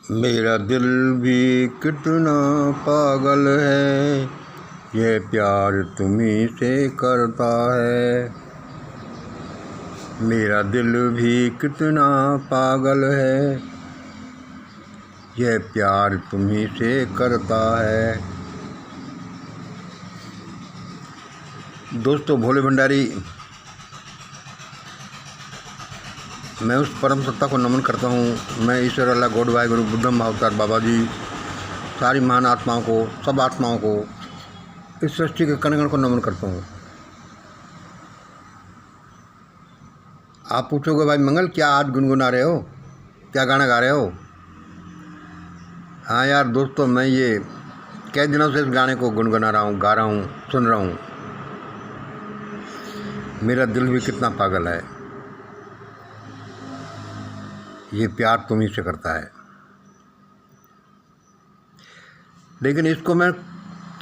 मेरा दिल भी कितना पागल है, ये प्यार तुम्ही से करता है। मेरा दिल भी कितना पागल है, ये प्यार तुम्ही से करता है। दोस्तों, भोले भंडारी, मैं उस परम सत्ता को नमन करता हूँ। मैं ईश्वर अल्लाह गॉड वाहिगुरु बुद्धम अवतार बाबा जी, सारी महान आत्माओं को, सब आत्माओं को, इस सृष्टि के कण कण को नमन करता हूँ। आप पूछोगे, भाई मंगल क्या आज गुनगुना रहे हो, क्या गाना गा रहे हो? हाँ यार दोस्तों, मैं ये कई दिनों से इस गाने को गुनगुना रहा हूँ, गा रहा हूँ, सुन रहा हूँ। मेरा दिल भी कितना पागल है, ये प्यार तुम्ही से करता है। लेकिन इसको मैं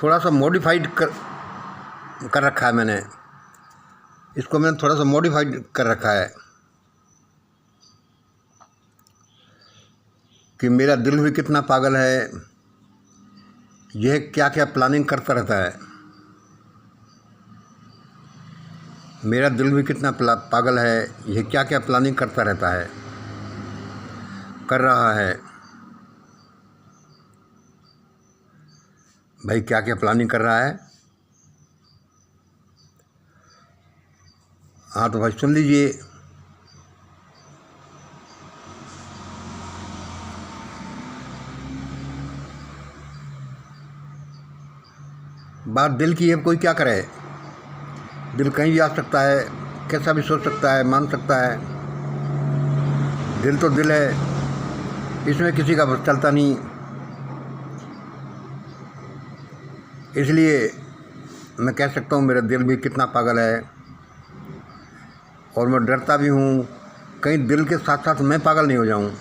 थोड़ा सा मॉडिफाइड कर रखा है। मैंने थोड़ा सा मॉडिफाइड कर रखा है कि मेरा दिल भी कितना पागल है, यह क्या क्या प्लानिंग करता रहता है। मेरा दिल भी कितना पागल है, यह क्या क्या प्लानिंग करता रहता है, कर रहा है। भाई क्या क्या प्लानिंग कर रहा है? हाँ तो भाई सुन लीजिए। बात दिल की है, कोई क्या करे। दिल कहीं भी आ सकता है, कैसा भी सोच सकता है, मान सकता है। दिल तो दिल है, इसमें किसी का बस चलता नहीं। इसलिए मैं कह सकता हूँ मेरा दिल भी कितना पागल है। और मैं डरता भी हूँ कहीं दिल के साथ साथ मैं पागल नहीं हो जाऊँ।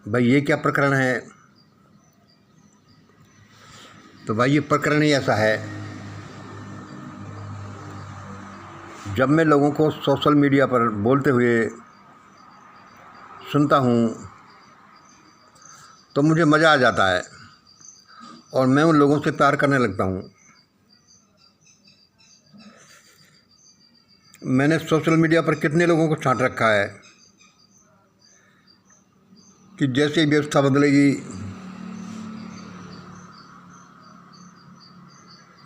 भाई ये क्या प्रकरण है? तो भाई ये प्रकरण ही ऐसा है, जब मैं लोगों को सोशल मीडिया पर बोलते हुए सुनता हूँ तो मुझे मज़ा आ जाता है और मैं उन लोगों से प्यार करने लगता हूँ। मैंने सोशल मीडिया पर कितने लोगों को छांट रखा है कि जैसे ही व्यवस्था बदलेगी,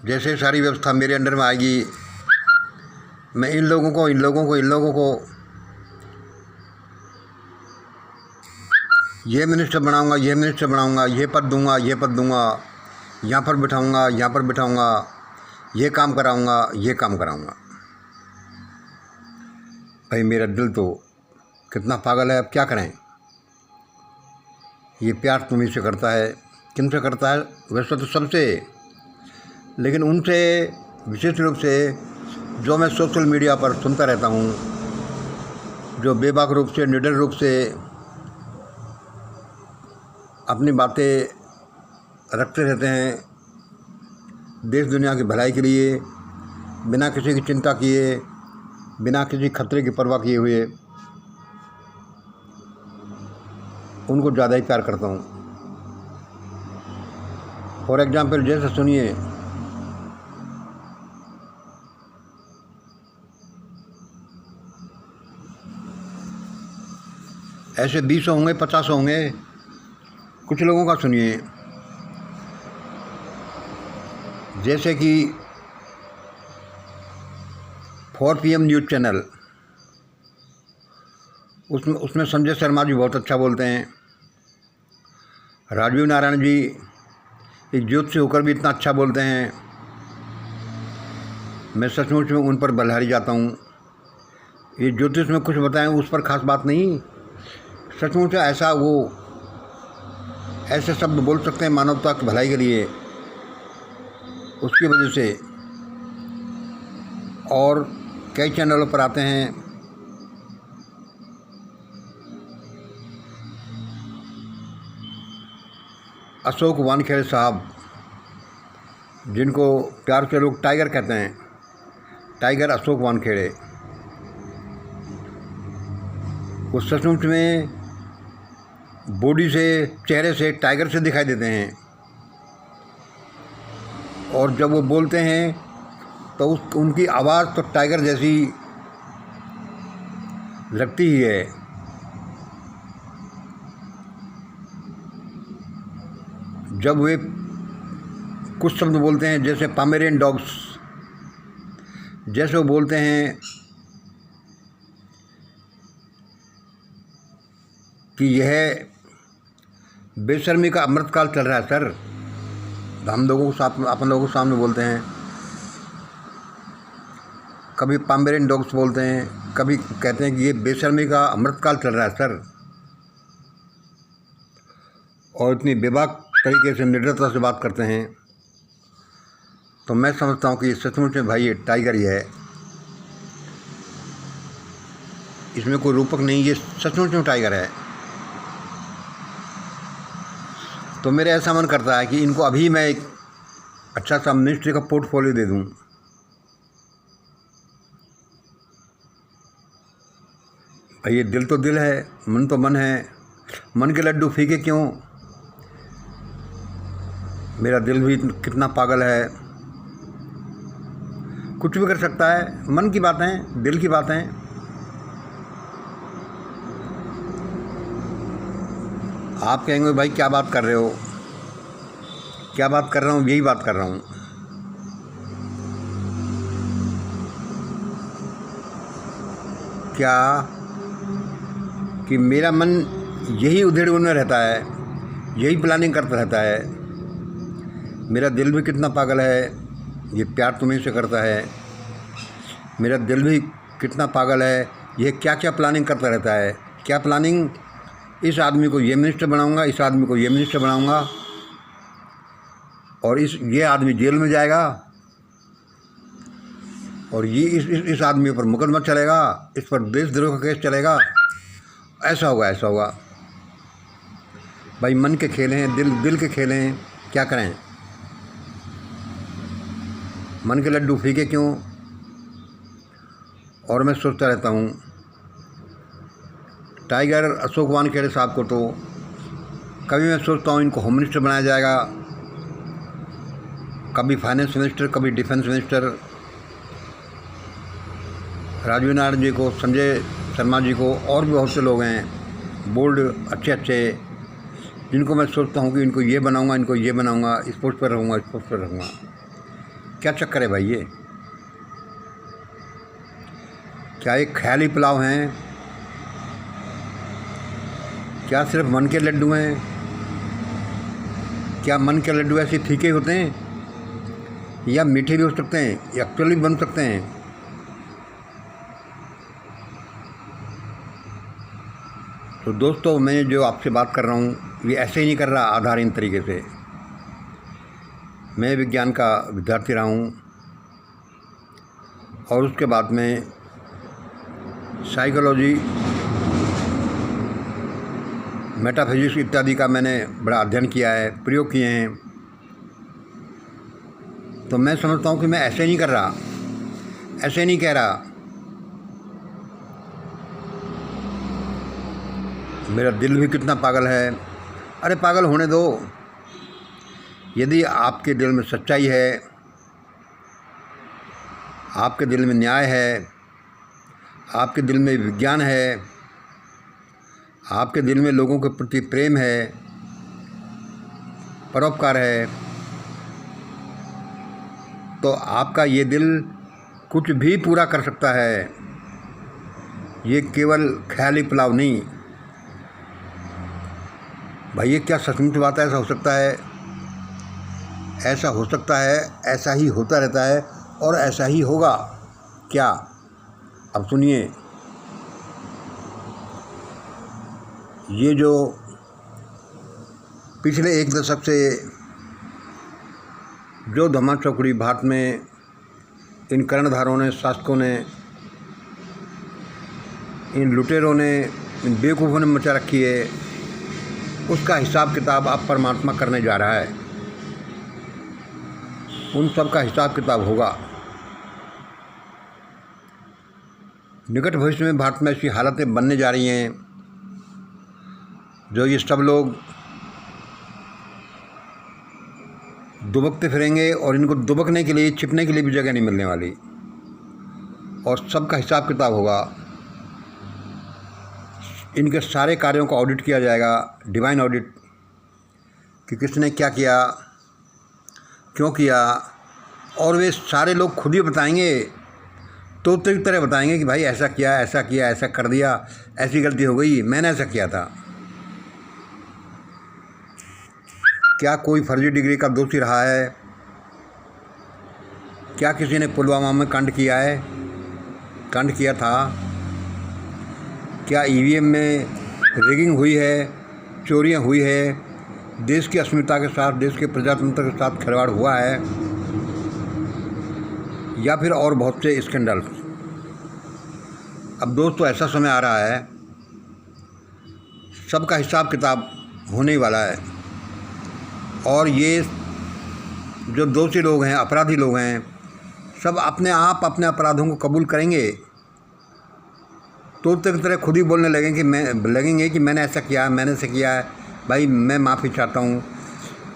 जैसे सारी व्यवस्था मेरे अंडर में आएगी, मैं इन लोगों को ये मिनिस्टर बनाऊंगा, ये पद दूंगा, यहाँ पर बिठाऊंगा, ये काम कराऊंगा। भाई मेरा दिल तो कितना पागल है, अब क्या करें। ये प्यार तुम्ही से करता है। किन से करता है? वैसे तो सबसे, लेकिन उनसे विशेष रूप से जो मैं सोशल मीडिया पर सुनता रहता हूँ, जो बेबाक रूप से, निडर रूप से अपनी बातें रखते रहते हैं देश दुनिया की भलाई के लिए, बिना किसी की चिंता किए, बिना किसी खतरे की परवाह किए हुए, उनको ज़्यादा ही प्यार करता हूँ। फॉर एग्जाम्पल जैसे सुनिए, ऐसे 20 होंगे, 50 होंगे। कुछ लोगों का सुनिए, जैसे कि 4 PM न्यूज़ चैनल, उसमें संजय शर्मा जी बहुत अच्छा बोलते हैं। राजीव नारायण जी एक ज्योतिषी होकर भी इतना अच्छा बोलते हैं, मैं सचमुच में उन पर बलहारी जाता हूँ। ये ज्योतिष में कुछ बताएं उस पर खास बात नहीं, सचमुच ऐसा वो ऐसे शब्द बोल सकते हैं मानवता की भलाई के लिए, उसकी वजह से। और कई चैनलों पर आते हैं, अशोक वानखेड़े साहब, जिनको प्यार से लोग टाइगर कहते हैं, टाइगर अशोक वानखेड़े, वो सचमुच में बॉडी से, चेहरे से टाइगर से दिखाई देते हैं, और जब वो बोलते हैं तो उनकी आवाज़ तो टाइगर जैसी लगती ही है। जब वे कुछ शब्द बोलते हैं, जैसे पामेरियन डॉग्स, जैसे वो बोलते हैं कि यह बेशर्मी का अमृतकाल चल रहा है सर, हम लोगों को अपन लोगों के सामने बोलते हैं। कभी पामेरियन डॉग्स बोलते हैं, कभी कहते हैं कि ये बेशर्मी का अमृतकाल चल रहा है सर, और इतनी बेबाक तरीके से, निर्दयता से बात करते हैं। तो मैं समझता हूँ कि सचमुच में भाई ये टाइगर ही है, इसमें कोई रूपक नहीं, ये सचमुच में टाइगर है। तो मेरे ऐसा मन करता है कि इनको अभी मैं एक अच्छा सा मिनिस्ट्री का पोर्टफोलियो दे दूँ। भाई ये दिल तो दिल है, मन तो मन है, मन के लड्डू फीके क्यों, मेरा दिल भी कितना पागल है, कुछ भी कर सकता है। मन की बातें, दिल की बातें। आप कहेंगे भाई क्या बात कर रहे हो, क्या बात कर रहा हूँ, यही बात कर रहा हूँ। क्या कि मेरा मन यही उधेड़-बुन में रहता है, यही प्लानिंग करता रहता है। मेरा दिल भी कितना पागल है, ये प्यार तुम्हीं से करता है। मेरा दिल भी कितना पागल है, ये क्या क्या प्लानिंग करता रहता है। क्या प्लानिंग, इस आदमी को ये मिनिस्टर बनाऊंगा, इस आदमी को ये मिनिस्टर बनाऊंगा, और ये आदमी जेल में जाएगा, और ये इस आदमी पर मुकदमा चलेगा, इस पर देशद्रोह का केस चलेगा, ऐसा होगा, ऐसा होगा। भाई मन के खेल हैं, दिल के खेल हैं, क्या करें। मन के लड्डू फीके क्यों। और मैं सोचता रहता हूँ टाइगर अशोक वानखेड़े साहब को, तो कभी मैं सोचता हूँ इनको होम मिनिस्टर बनाया जाएगा, कभी फाइनेंस मिनिस्टर, कभी डिफेंस मिनिस्टर। राजीव नारायण जी को, संजय शर्मा जी को, और भी बहुत से लोग हैं बोल्ड, अच्छे अच्छे, जिनको मैं सोचता हूँ कि इनको ये बनाऊँगा, इनको ये बनाऊँगा, इस पोस्ट पर रहूँगा, इस पोस्ट पर रहूँगा। क्या चक्कर है भाई ये, क्या एक ख्याली पुलाव हैं, क्या सिर्फ मन के लड्डू हैं। क्या मन के लड्डू ऐसे फीके होते हैं, या मीठे भी हो सकते हैं, या एक्चुअली बन सकते हैं। तो दोस्तों, मैं जो आपसे बात कर रहा हूँ ये ऐसे ही नहीं कर रहा आधारहीन तरीके से। मैं विज्ञान का विद्यार्थी रहा हूँ, और उसके बाद में साइकोलॉजी, मेटाफिजिक्स इत्यादि का मैंने बड़ा अध्ययन किया है, प्रयोग किए हैं। तो मैं समझता हूँ कि मैं ऐसे नहीं कर रहा, ऐसे नहीं कह रहा। मेरा दिल भी कितना पागल है। अरे पागल होने दो। यदि आपके दिल में सच्चाई है, आपके दिल में न्याय है, आपके दिल में विज्ञान है, आपके दिल में लोगों के प्रति प्रेम है, परोपकार है, तो आपका ये दिल कुछ भी पूरा कर सकता है। ये केवल ख्याली पुलाव नहीं। भाई ये क्या सचमुच बात है, ऐसा हो सकता है, ऐसा हो सकता है, ऐसा ही होता रहता है, और ऐसा ही होगा। क्या, अब सुनिए, ये जो पिछले एक दशक से जो धमा चौकड़ी भारत में इन कर्णधारों ने, शासकों ने, इन लुटेरों ने, इन बेवकूफ़ों ने मचा रखी है, उसका हिसाब किताब अब परमात्मा करने जा रहा है। उन सब का हिसाब किताब होगा। निकट भविष्य में भारत में ऐसी हालतें बनने जा रही हैं जो ये सब लोग दुबकते फिरेंगे और इनको दुबकने के लिए, छिपने के लिए भी जगह नहीं मिलने वाली, और सबका हिसाब किताब होगा। इनके सारे कार्यों का ऑडिट किया जाएगा, डिवाइन ऑडिट, कि किसने क्या किया, क्यों किया। और वे सारे लोग खुद ही बताएंगे, तोते की तरह बताएंगे कि भाई ऐसा किया, ऐसा किया, ऐसा कर दिया, ऐसी गलती हो गई, मैंने ऐसा किया था। क्या कोई फर्जी डिग्री का दोषी रहा है? क्या किसी ने पुलवामा में कांड किया है, कांड किया था? क्या ईवीएम में रिगिंग हुई है, चोरियां हुई है, देश की अस्मिता के साथ, देश के प्रजातंत्र के साथ खिलवाड़ हुआ है, या फिर और बहुत से स्कैंडल? अब दोस्तों ऐसा समय आ रहा है, सबका हिसाब किताब होने ही वाला है, और ये जो दोषी लोग हैं, अपराधी लोग हैं, सब अपने आप अपने अपराधों को कबूल करेंगे। तोते की तरह खुद ही बोलने लगेंगे कि मैंने ऐसा किया, मैंने ऐसा किया है, भाई मैं माफ़ी चाहता हूँ,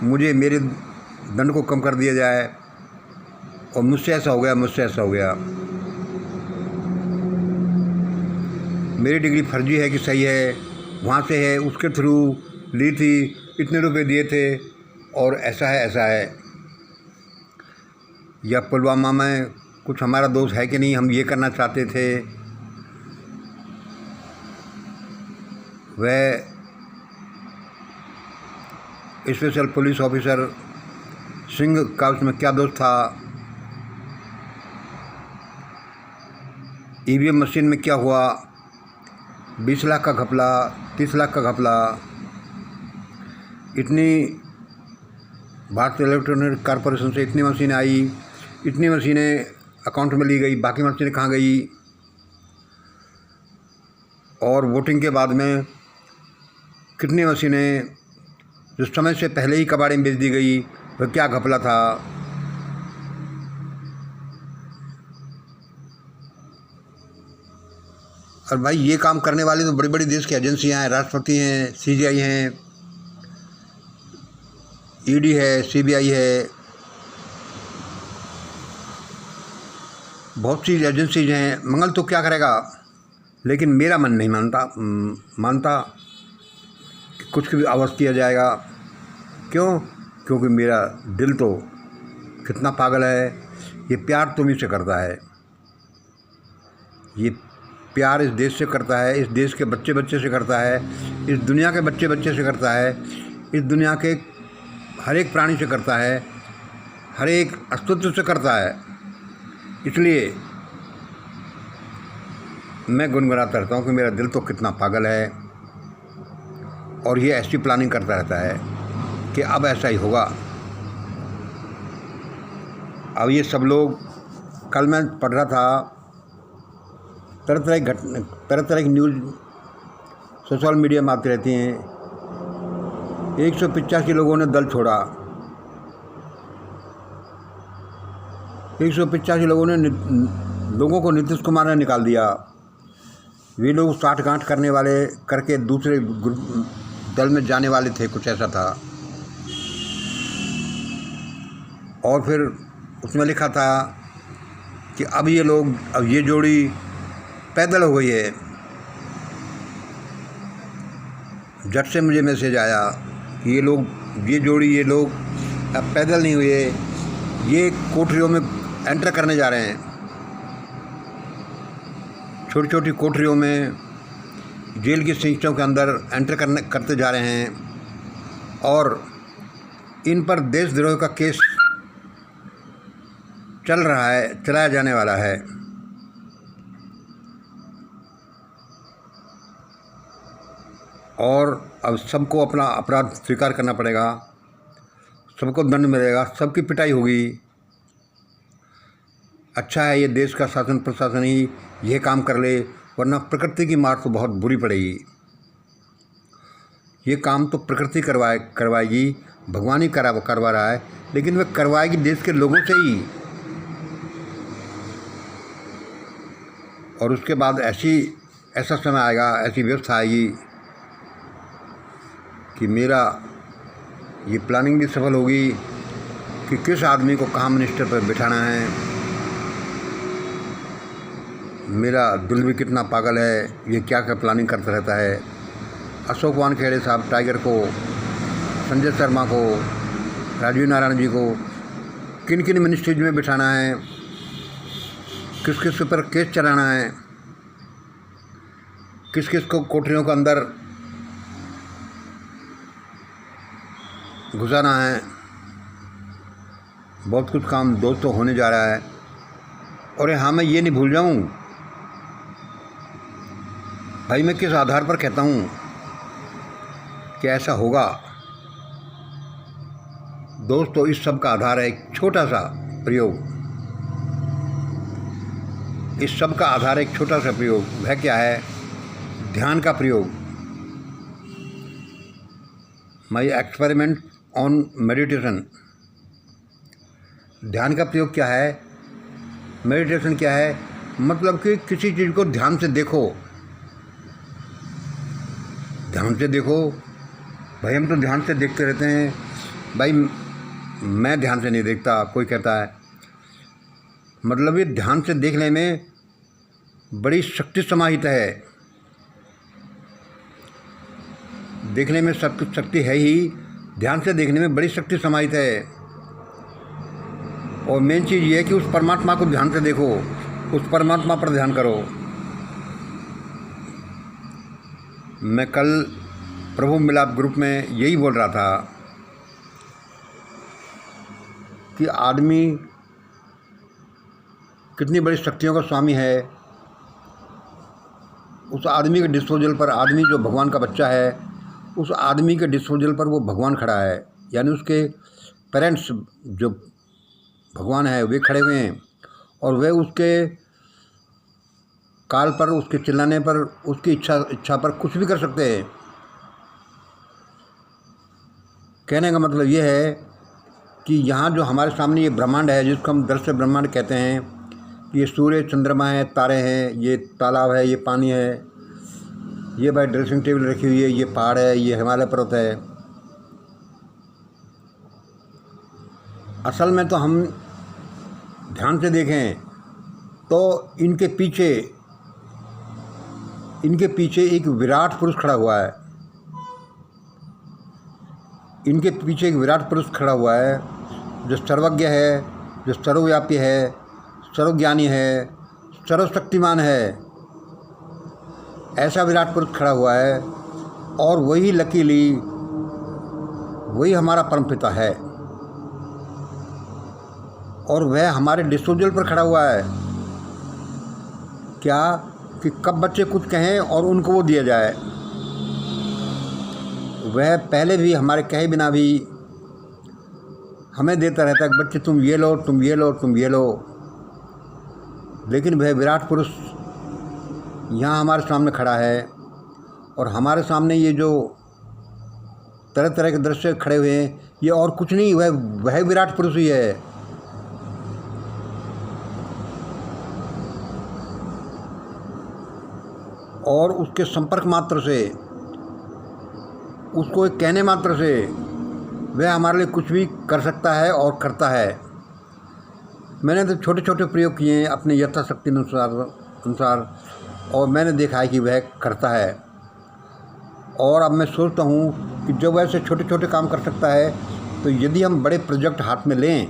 मुझे मेरे दंड को कम कर दिया जाए, और मुझसे ऐसा हो गया, मुझसे ऐसा हो गया, मेरी डिग्री फर्जी है कि सही है, वहाँ से है, उसके थ्रू ली थी, इतने रुपए दिए थे, और ऐसा है, ऐसा है। या पुलवामा में कुछ हमारा दोष है कि नहीं, हम ये करना चाहते थे। वह स्पेशल पुलिस ऑफिसर सिंह का उसमें क्या दोष था? ईवीएम मशीन में क्या हुआ? 20 लाख का घपला, 30 लाख का घपला, इतनी भारतीय इलेक्ट्रॉनिक कॉरपोरेशन से इतनी मशीनें आई, इतनी मशीनें अकाउंट में ली गई, बाकी मशीनें कहाँ गई? और वोटिंग के बाद में कितनी मशीनें जो समय से पहले ही कबाड़े में बेच दी गई, वह क्या घपला था? और भाई ये काम करने वाली तो बड़ी बड़ी देश की एजेंसियां हैं, राष्ट्रपति हैं, सीजीआई हैं, ईडी है, सीबीआई है, बहुत सी एजेंसीज हैं। मंगल तो क्या करेगा, लेकिन मेरा मन नहीं मानता कि कुछ भी आवाज़ किया जाएगा। क्यों? क्योंकि मेरा दिल तो कितना पागल है। ये प्यार तुम ही से करता है, ये प्यार इस देश से करता है, इस देश के बच्चे बच्चे से करता है, इस दुनिया के बच्चे बच्चे से करता है, इस दुनिया के हर एक प्राणी से करता है, हर एक अस्तित्व से करता है। इसलिए मैं गुनगुनाता रहता हूँ कि मेरा दिल तो कितना पागल है, और ये ऐसी प्लानिंग करता रहता है कि अब ऐसा ही होगा। अब ये सब लोग, कल मैं पढ़ रहा था, तरह तरह की न्यूज़ सोशल मीडिया में आती रहती हैं। 185 लोगों ने दल छोड़ा, 185 लोगों को नीतीश कुमार ने निकाल दिया। वे लोग साठगांठ करने वाले करके दूसरे दल में जाने वाले थे, कुछ ऐसा था। और फिर उसमें लिखा था कि अब ये जोड़ी पैदल हो गई है। झट से मुझे मैसेज आया कि ये लोग अब पैदल नहीं हुए, ये कोठरियों में एंटर करने जा रहे हैं। छोटी छोटी कोठरियों में जेल की सीटों के अंदर एंटर करते जा रहे हैं, और इन पर देशद्रोह का केस चलाया जाने वाला है। और अब सबको अपना अपराध स्वीकार करना पड़ेगा, सबको दंड मिलेगा, सबकी पिटाई होगी। अच्छा है ये देश का शासन प्रशासन ही यह काम कर ले, वरना प्रकृति की मार तो बहुत बुरी पड़ेगी। ये काम तो प्रकृति करवाएगी, भगवान ही करवा रहा है, लेकिन वह करवाएगी देश के लोगों से ही। और उसके बाद ऐसा समय आएगा, ऐसी व्यवस्था आएगी कि मेरा ये प्लानिंग भी सफल होगी कि किस आदमी को कहाँ मिनिस्टर पर बिठाना है। मेरा दिल भी कितना पागल है, ये क्या क्या प्लानिंग करता रहता है। अशोक वानखेड़े साहब टाइगर को, संजय शर्मा को, राजीव नारायण जी को किन किन मिनिस्ट्रीज में बिठाना है, किस किस पर केस चलाना है, किस किस को कोठरियों के अंदर घुसाना है। बहुत कुछ काम दोस्तों होने जा रहा है। और हाँ, मैं ये नहीं भूल जाऊँ भाई, मैं किस आधार पर कहता हूँ कि ऐसा होगा। दोस्तों, इस सब का आधार है एक छोटा सा प्रयोग। इस सब का आधार है एक छोटा सा प्रयोग। वह क्या है? ध्यान का प्रयोग। My experiment on meditation. ध्यान का प्रयोग क्या है? मेडिटेशन क्या है? मतलब कि किसी चीज़ को ध्यान से देखो। ध्यान से देखो भाई, हम तो ध्यान से देखते रहते हैं भाई। मैं ध्यान से नहीं देखता, कोई कहता है। मतलब ये ध्यान से देखने में बड़ी शक्ति समाहित है। देखने में सब कुछ शक्ति है ही, ध्यान से देखने में बड़ी शक्ति समाहित है। और मेन चीज़ ये है कि उस परमात्मा को ध्यान से देखो, उस परमात्मा पर ध्यान करो। मैं कल प्रभु मिलाप ग्रुप में यही बोल रहा था कि आदमी कितनी बड़ी शक्तियों का स्वामी है। उस आदमी के डिस्पोजल पर, आदमी जो भगवान का बच्चा है, उस आदमी के डिस्पोजल पर वो भगवान खड़ा है। यानी उसके पेरेंट्स जो भगवान है वे खड़े हुए हैं, और वे उसके काल पर, उसके चिल्लाने पर, उसकी इच्छा पर कुछ भी कर सकते हैं। कहने का मतलब ये है कि यहाँ जो हमारे सामने ये ब्रह्मांड है, जिसको हम दृश्य ब्रह्मांड कहते हैं, ये सूर्य, चंद्रमा है, तारे हैं, ये तालाब है, ये पानी है, ये भाई ड्रेसिंग टेबल रखी हुई है, ये पहाड़ है, ये हिमालय पर्वत है। असल में तो हम ध्यान से देखें तो इनके पीछे एक विराट पुरुष खड़ा हुआ है। इनके पीछे एक विराट पुरुष खड़ा हुआ है जो सर्वज्ञ है, जो सर्वव्यापी है, सर्वज्ञानी है, सर्वशक्तिमान है। ऐसा विराट पुरुष खड़ा हुआ है, और वही लकीली वही हमारा परमपिता है। और वह हमारे डिस्पोजल पर खड़ा हुआ है। क्या? कि कब बच्चे कुछ कहें और उनको वो दिया जाए। वह पहले भी हमारे कहे बिना भी हमें देता रहता है कि बच्चे तुम ये लो, तुम ये लो, तुम ये लो। लेकिन वह विराट पुरुष यहाँ हमारे सामने खड़ा है, और हमारे सामने ये जो तरह तरह के दृश्य खड़े हुए हैं, ये और कुछ नहीं, वह विराट पुरुष ही है। और उसके संपर्क मात्र से, उसको एक कहने मात्र से वह हमारे लिए कुछ भी कर सकता है और करता है। मैंने तो छोटे छोटे प्रयोग किए हैं अपने यथाशक्ति अनुसार, और मैंने देखा है कि वह करता है। और अब मैं सोचता हूँ कि जब वैसे छोटे छोटे काम कर सकता है, तो यदि हम बड़े प्रोजेक्ट हाथ में लें,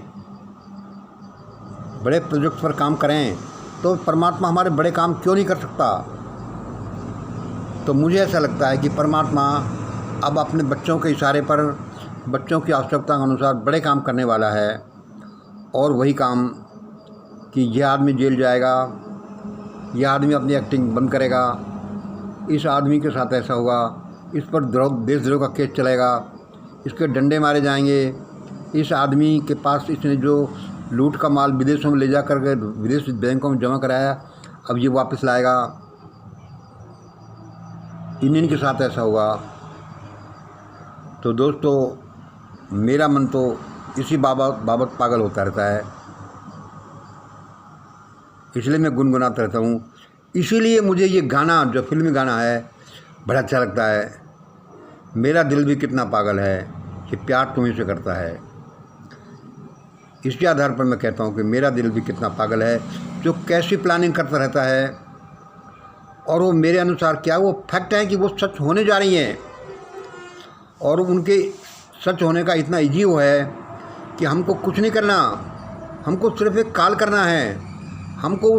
बड़े प्रोजेक्ट पर काम करें, तो परमात्मा हमारे बड़े काम क्यों नहीं कर सकता। तो मुझे ऐसा लगता है कि परमात्मा अब अपने बच्चों के इशारे पर, बच्चों की आवश्यकता के अनुसार बड़े काम करने वाला है। और वही काम कि यह आदमी जेल जाएगा, यह आदमी अपनी एक्टिंग बंद करेगा, इस आदमी के साथ ऐसा होगा, इस पर देशद्रोह का केस चलेगा, इसके डंडे मारे जाएंगे, इस आदमी के पास इसने जो लूट का माल विदेशों में ले जा कर के विदेशी बैंकों में जमा कराया, अब ये वापस लाएगा, इनके साथ ऐसा होगा। तो दोस्तों, मेरा मन तो इसी बाबत पागल होता रहता है, इसलिए मैं गुनगुनाता रहता हूँ। इसीलिए मुझे ये गाना, जो फिल्मी गाना है, बड़ा अच्छा लगता है मेरा दिल भी कितना पागल है कि प्यार तुम्हीं से करता है। इसके आधार पर मैं कहता हूँ कि मेरा दिल भी कितना पागल है, जो कैसी प्लानिंग करता रहता है और वो मेरे अनुसार क्या वो फैक्ट है कि वो सच होने जा रही हैं, और उनके सच होने का इतना ईजी वो है कि हमको कुछ नहीं करना, हमको सिर्फ एक कॉल करना है, हमको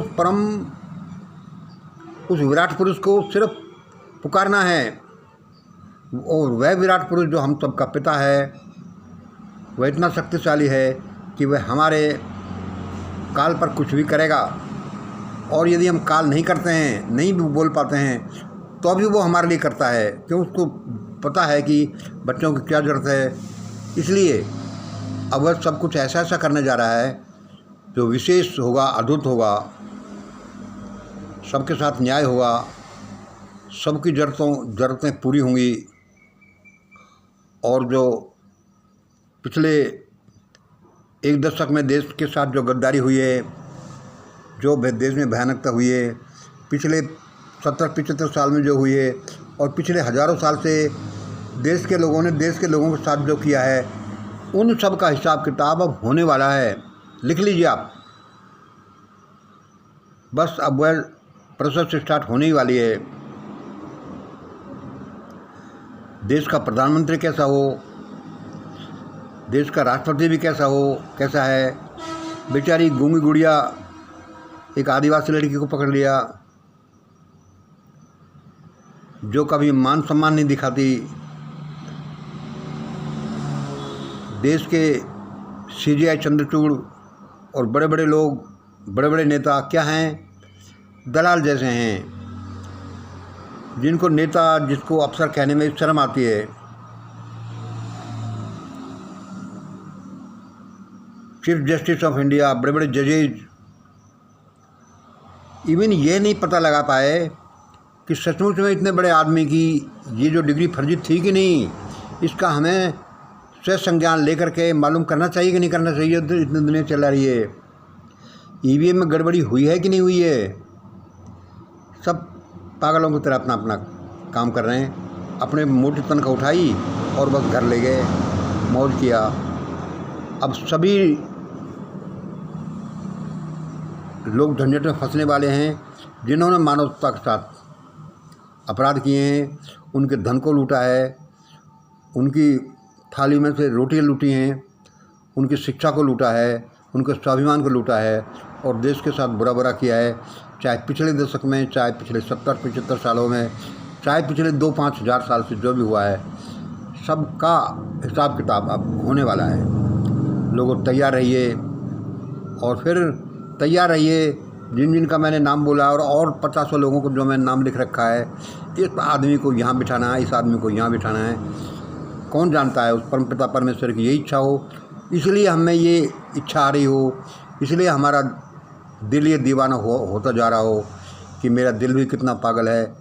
उस विराट पुरुष को सिर्फ पुकारना है, और वह विराट पुरुष जो हम सबका पिता है वह इतना शक्तिशाली है कि वह हमारे काल पर कुछ भी करेगा। और यदि हम काल नहीं करते हैं, नहीं भी बोल पाते हैं, तो भी वो हमारे लिए करता है, क्यों उसको पता है कि बच्चों की क्या ज़रूरत है। इसलिए अब वह सब कुछ ऐसा ऐसा करने जा रहा है जो विशेष होगा, अद्भुत होगा, सबके साथ न्याय होगा, सबकी ज़रूरतें पूरी होंगी। और जो पिछले एक दशक में देश के साथ जो गद्दारी हुई है, जो देश में भयानकता हुई है, पिछले 70-75 साल में जो हुई है, और पिछले हज़ारों साल से देश के लोगों ने देश के लोगों के साथ जो किया है, उन सब का हिसाब किताब अब होने वाला है। लिख लीजिए आप, बस अब वह प्रोसेस स्टार्ट होने ही वाली है। देश का प्रधानमंत्री कैसा हो, देश का राष्ट्रपति भी कैसा है। बेचारी गूंगी गुड़िया एक आदिवासी लड़की को पकड़ लिया जो कभी मान सम्मान नहीं दिखाती। देश के CGI चंद्रचूड़ और बड़े बड़े लोग, बड़े बड़े नेता क्या हैं, दलाल जैसे हैं, जिनको नेता, जिसको अफसर कहने में शर्म आती है। चीफ जस्टिस ऑफ इंडिया, बड़े बड़े जजेज इवन ये नहीं पता लगा पाए कि सचमुच में इतने बड़े आदमी की ये जो डिग्री फर्जी थी कि नहीं, इसका हमें स्वयं संज्ञान लेकर के मालूम करना चाहिए कि नहीं करना चाहिए। इतनी दुनिया चला रही है, EVM में गड़बड़ी हुई है कि नहीं हुई है। सब पागलों की तरह अपना अपना काम कर रहे हैं, अपने मोटी तनख्वाह उठाई और बस घर ले गए, मौज किया। अब सभी लोग झंझट में फंसने वाले हैं जिन्होंने मानवता के साथ अपराध किए हैं, उनके धन को लूटा है, उनकी थाली में से रोटियां लूटी हैं, उनकी शिक्षा को लूटा है, उनके स्वाभिमान को लूटा है, और देश के साथ बुरा बुरा किया है। चाहे पिछले दशक में, चाहे पिछले 70-75 सालों में, चाहे पिछले 2-5 हज़ार साल से जो भी हुआ है, सबका हिसाब किताब अब होने वाला है। लोगों तैयार रहिए, और फिर तैयार रहिए जिन जिन का मैंने नाम बोला, और 50 लोगों को जो मैंने नाम लिख रखा है। इस आदमी को यहाँ बिठाना है, इस आदमी को यहाँ बिठाना है, कौन जानता है उस परमपिता परमेश्वर की यही इच्छा हो, इसलिए हमें ये इच्छा आ रही हो, इसलिए हमारा दिल ये दीवाना होता जा रहा हो कि मेरा दिल भी कितना पागल है,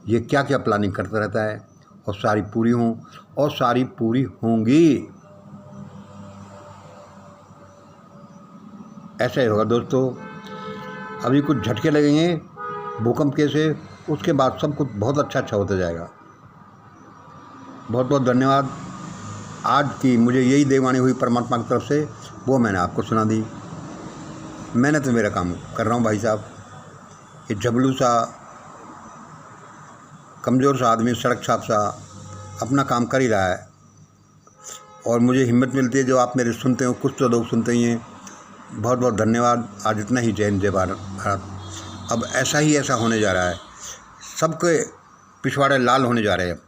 ये क्या क्या प्लानिंग करता रहता है, और सारी पूरी हों, और सारी पूरी होंगी। ऐसा ही होगा दोस्तों। अभी कुछ झटके लगेंगे भूकंप के से, उसके बाद सब कुछ बहुत अच्छा होता जाएगा। बहुत बहुत धन्यवाद। आज की मुझे यही देवानी हुई परमात्मा की तरफ से, वो मैंने आपको सुना दी। मैंने तो मेरा काम कर रहा हूँ भाई साहब। ये झबलू सा, कमज़ोर सा आदमी, सड़क छाप सा अपना काम कर ही रहा है, और मुझे हिम्मत मिलती है जो आप मेरे सुनते हो। कुछ तो लोग सुनते ही हैं। बहुत बहुत धन्यवाद। आज इतना ही। जय हिंद, जय भारत। अब ऐसा होने जा रहा है, सबके पिछवाड़े लाल होने जा रहे हैं।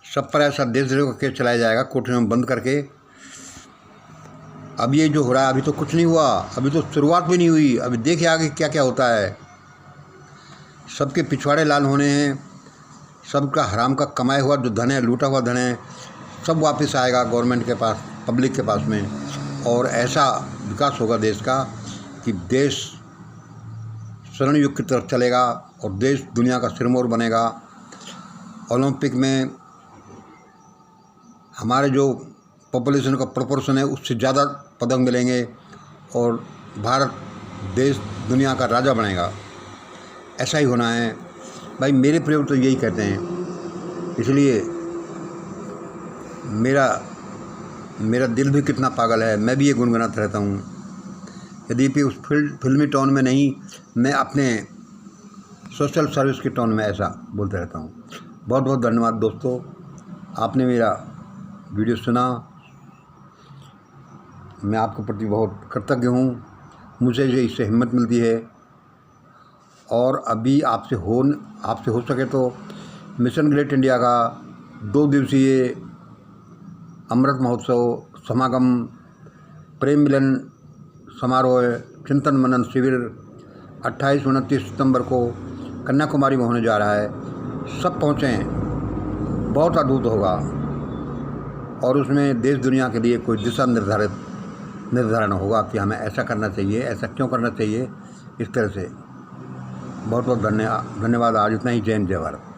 सब पर ऐसा देशद्रोह का केस चलाया जाएगा, कोठरियों में बंद करके। अब ये जो हो रहा है, अभी तो कुछ नहीं हुआ, अभी तो शुरुआत भी नहीं हुई। अभी देखिए आगे क्या क्या होता है। सबके पिछवाड़े लाल होने हैं, सबका हराम का कमाया हुआ जो धन है, लूटा हुआ धन है, सब वापस आएगा गवर्नमेंट के पास, पब्लिक के पास में। और ऐसा विकास होगा देश का कि देश स्वर्ण युग की तरफ चलेगा, और देश दुनिया का सिरमौर बनेगा। ओलंपिक में हमारे जो पॉपुलेशन का प्रोपोर्शन है उससे ज़्यादा पदक मिलेंगे, और भारत देश दुनिया का राजा बनेगा। ऐसा ही होना है भाई। मेरे प्रयोग तो यही कहते हैं। इसलिए मेरा दिल भी कितना पागल है, मैं भी ये गुनगुनाता रहता हूँ। यद्यपि उस फिल्मी टोन में नहीं, मैं अपने सोशल सर्विस के टोन में ऐसा बोलते रहता हूँ। बहुत बहुत धन्यवाद दोस्तों, आपने मेरा वीडियो सुना। मैं आपके प्रति बहुत कृतज्ञ हूँ, मुझे इससे हिम्मत मिलती है। और अभी आपसे हो सके तो मिशन ग्रेट इंडिया का 2 दिवसीय अमृत महोत्सव समागम प्रेम मिलन समारोह चिंतन मनन शिविर 28-29 सितंबर को कन्याकुमारी में होने जा रहा है। सब पहुँचें, बहुत अद्भुत होगा। और उसमें देश दुनिया के लिए कोई दिशा निर्धारण होगा कि हमें ऐसा करना चाहिए, ऐसा क्यों करना चाहिए, इस तरह से। बहुत बहुत धन्यवाद। आज इतना ही। जय हिंद, जय भारत।